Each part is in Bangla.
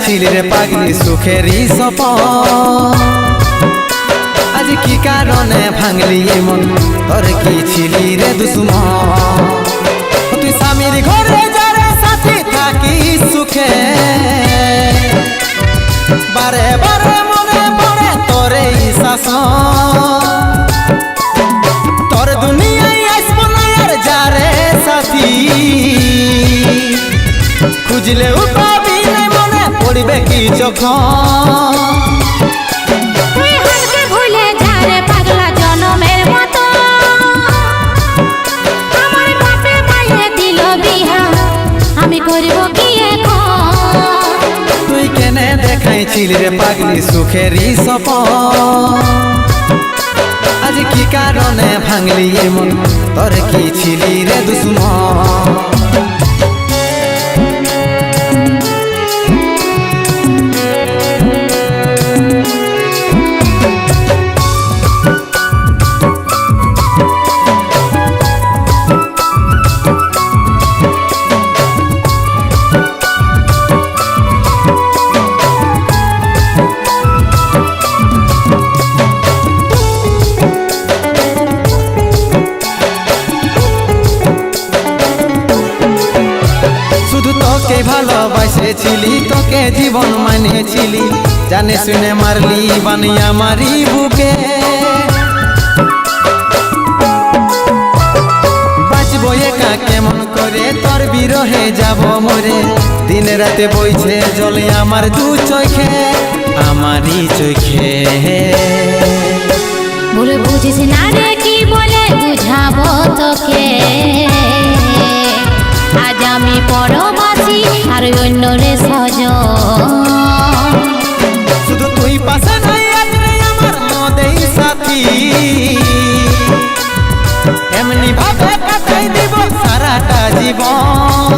দেখাইছিল রে পাগলি সুখেরই সপন আজ কি কারণে ভাঙলি মন তোর কি ছিলি রে দুশ্মন তুই স্বামীর ঘরে যারে সাথী থাকি সুখে বারে বারে মনে পড়ে তোর এই শাসন তোর দুনিয়ায় আসবো না আর যারে সাথী খুঁজলে পাবি না মনে পড়বে কি যখন তুই হারকে ভুলে যা রে পাগলা জনমের মতো আমার বাপে মায়ে দিল বিহা আমি করব কি এখন তুই কেনে দেখাইছিল রে পাগলি সুখেরই সপন আজ কি কারণে ভাঙলি মন তোর কি ছিলি রে দুশ্মন তোকে ভালোবাসেছিলি তোকে জীবন মানেছিলি জানে শুনে মারলি বানিয়া মারি বুকে বাঁচবো একা কেমন করে তোর বিরহে যাব মরে দিন রাতে বইছে জলে আমার দু চোখে আমারই চোখে বলে বুঝিস না রে কি বলে বুঝাবো তোকে আজ আমি পরবাসী আর অন্য রে সজন শুধু তুই পাশে নাই আজ রে আমার মদেই সাথী এমনি ভাবে কাটাই দিব সারাটা জীবন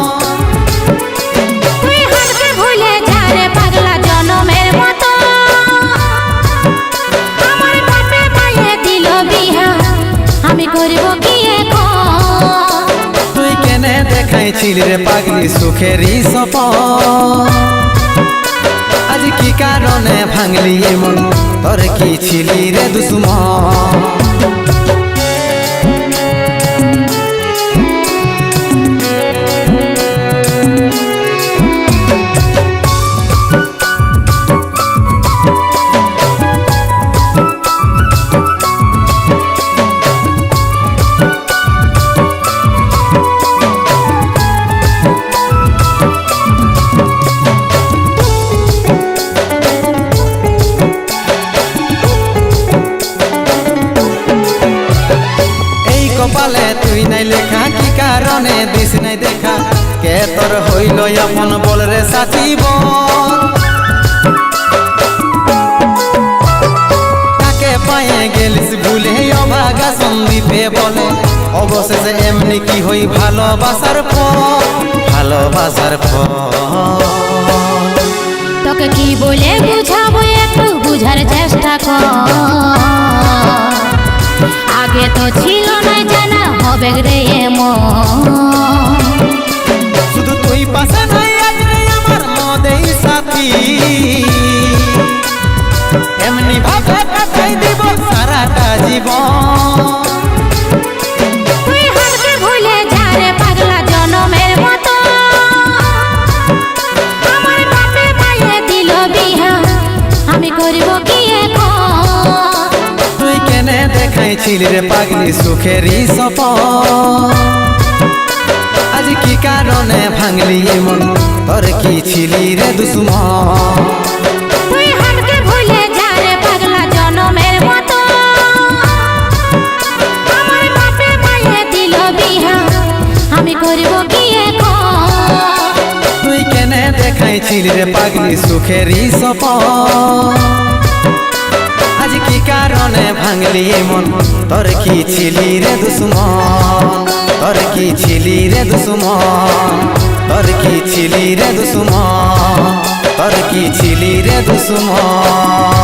তুই হারকে ভুলে যা রে পাগলা জনমের মতো আমার বাপে মায়ে দিল বিহা আমি করব কি এখন তুই কেনে দেখাইছিল রে পাগলি সুখেরই সপন আজ কি কারণে ভাঙলি মন তোর কি ছিলি রে দুশ্মন কপালে তুই নাই লেখা কি কারণে দিস নাই দেখা কে তোর হইল আপন বল রে সাথী বল কাকে পায়ে গেলিস ভুলে অভাগা সন্দীপে বলে অবশেষে এমনি কি হই ভালোবাসার ফল ভালোবাসার ফল তোকে কি বলে বুঝাবো একটু বুঝার চেষ্টা কর আগে তো ছিল না জানা হবে রে এমন শুধু তুই পাশে নাই আজ রে আমার মদেই সাথী এমনি ভাবে কাটাই দিব সারাটা জীবন তুই হারকে ভুলে যা রে পাগলা জনমের মতো আমার বাপে মায়ে দিল বিহা আমি করব কি এখন তুই কেনে দেখাইছিল রে পাগলি সুখেরই সপন আজ কি কারণে ভাঙলি মন তোর কি ছিলি রে দুশ্মন তুই হারকে ভুলে যা রে পাগলা জনমের মতো আমার বাপে মায়ে দিল বিহা আমি করব কি এখন তুই কেনে দেখাইছিল রে পাগলি সুখেরই সপন আজ কি কারণে ভাঙলি মন তোর কি ছিলি রে দুশ্মন তোর কি ছিলি রে দুশ্মন তোর কি ছিলি রে দুশ্মন তোর কি ছিলি রে দুশ্মন